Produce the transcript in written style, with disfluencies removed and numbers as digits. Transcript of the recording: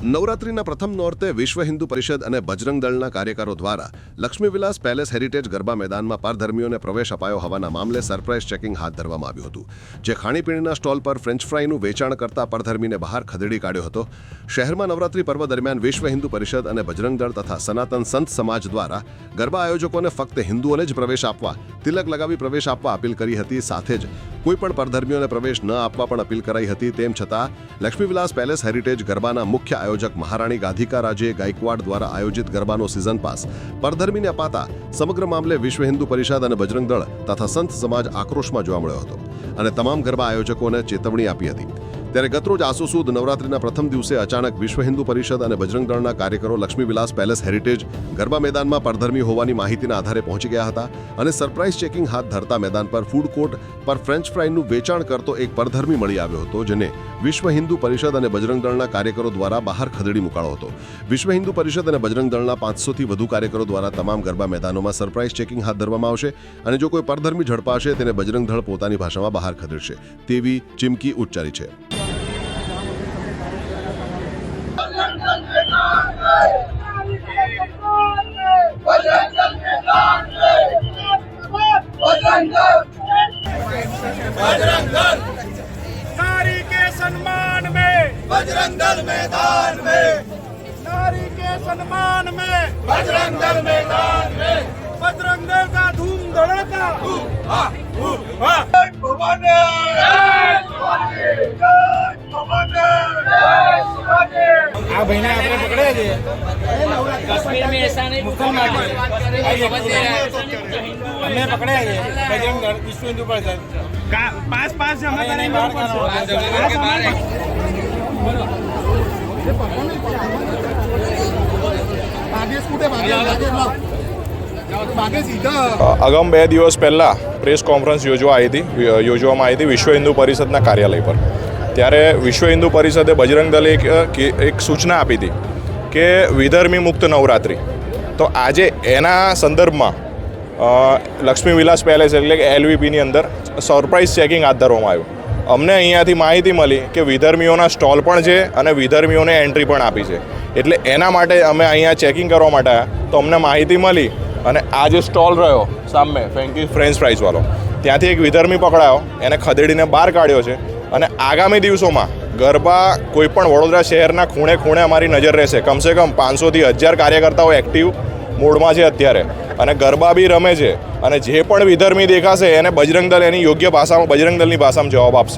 નવરાત્રિના પ્રથમ નોરતે વિશ્વ હિન્દુ પરિષદ અને બજરંગ દળના કાર્યકરો દ્વારા લક્ષ્મીવિલાસ પેલેસ હેરિટેજ ગરબા મેદાનમાં પરધર્મીઓને પ્રવેશ અપાયો હોવાના મામલે સરપ્રાઇઝ ચેકિંગ હાથ ધરવામાં આવ્યું હતું, જે ખાણીપીણીના સ્ટોલ પર ફ્રેન્ચ ફ્રાઈનું વેચાણ કરતા પરધર્મીને બહાર ખદેડી કાઢ્યો હતો। શહેરમાં નવરાત્રિ પર્વ દરમિયાન વિશ્વ હિન્દુ પરિષદ અને બજરંગ દળ તથા સનાતન સંત સમાજ દ્વારા ગરબા આયોજકોને ફક્ત હિન્દુઓને જ પ્રવેશ આપવા, તિલક લગાવી પ્રવેશ આપવા અપીલ કરી હતી। સાથે જ કોઈપણ પરધર્મીઓને પ્રવેશ ન આપવા પણ અપીલ કરાઈ હતી। તેમ છતાં લક્ષ્મીવિલાસ પેલેસ હેરિટેજ ગરબાના મુખ્ય આયોજક મહારાણી ગાધિકા રાજે ગાયકવાડ દ્વારા આયોજિત ગરબાનો સિઝન પાસ પરધર્મીને અપાતા સમગ્ર મામલે વિશ્વ હિન્દુ પરિષદ અને બજરંગ દળ તથા સંત સમાજ આક્રોશમાં જોવા મળ્યો હતો અને તમામ ગરબા આયોજકોને ચેતવણી આપી હતી। ત્યારે ગતરોજ આસો સુદ નવરાત્રિના પ્રથમ દિવસે અચાનક વિશ્વ હિન્દુ પરિષદ અને બજરંગ દળના કાર્યકરો લક્ષ્મીવિલાસ પેલેસ હેરિટેજ ગરબા મેદાનમાં પરધર્મી હોવાની માહિતીના આધારે પહોંચી ગયા હતા અને સરપ્રાઇઝ ચેકિંગ હાથ ધરતા મેદાન પર ફૂડ કોર્ટ પર ફ્રેન્ચ ફ્રાઈનું વેચાણ કરતો એક પરધર્મી મળી આવ્યો હતો, જેને વિશ્વ હિન્દુ પરિષદ અને બજરંગ દળના કાર્યકરો દ્વારા બહાર ખદેડી મુકાયો હતો। વિશ્વ હિન્દુ પરિષદ અને બજરંગ દળના 500થી વધુ કાર્યકરો દ્વારા તમામ ગરબા મેદાનોમાં સરપ્રાઇઝ ચેકિંગ હાથ ધરવામાં આવશે અને જો કોઈ પરધર્મી ઝડપાશે તેને બજરંગ દળ પોતાની ભાષામાં બહાર ખદેડશે તેવી ચીમકી ઉચ્ચારી છે। नारी के सम्मान में बजरंग दल मैदान में, नारी के सम्मान में बजरंग दल मैदान में, बजरंग दल का धूम धड़का भवानी आ बहना आपने पकड़े थे कश्मीर में ऐसा नहीं हमने पकड़े थे बजरंग दल विश्व हिंदू परिषद पास पास से हमें नहीं बाहर અગાઉ 2 દિવસ પહેલાં પ્રેસ કોન્ફરન્સ યોજવામાં આવી હતી વિશ્વ હિન્દુ પરિષદના કાર્યાલય પર। ત્યારે વિશ્વ હિન્દુ પરિષદે બજરંગ દલે એક સૂચના આપી હતી કે વિધર્મી મુક્ત નવરાત્રિ, તો આજે એના સંદર્ભમાં લક્ષ્મીવિલાસ પેલેસ એટલે કે LVPની અંદર સરપ્રાઇઝ ચેકિંગ હાથ ધરવામાં આવ્યું। અમને અહીંયાથી માહિતી મળી કે વિધર્મીઓના સ્ટોલ પણ છે અને વિધર્મીઓને એન્ટ્રી પણ આપી છે, એટલે એના માટે અમે અહીંયા ચેકિંગ કરવા માટે આવ્યા તો અમને માહિતી મળી અને આ જે સ્ટોલ રહ્યો સામે ફ્રેન્ચ ફ્રાઈઝવાળો, ત્યાંથી એક વિધર્મી પકડાયો, એને ખદેડીને બહાર કાઢ્યો છે અને આગામી દિવસોમાં ગરબા કોઈપણ વડોદરા શહેરના ખૂણે ખૂણે અમારી નજર રહેશે। કમસે કમ 500થી 1000 કાર્યકર્તાઓ એક્ટિવ મોડમાં છે અત્યારે અને ગરબા બી રમે છે અને જે પણ વિધર્મી દેખાશે એને બજરંગ દળ એની યોગ્ય ભાષામાં બજરંગ દળની ભાષામાં જવાબ આપશે।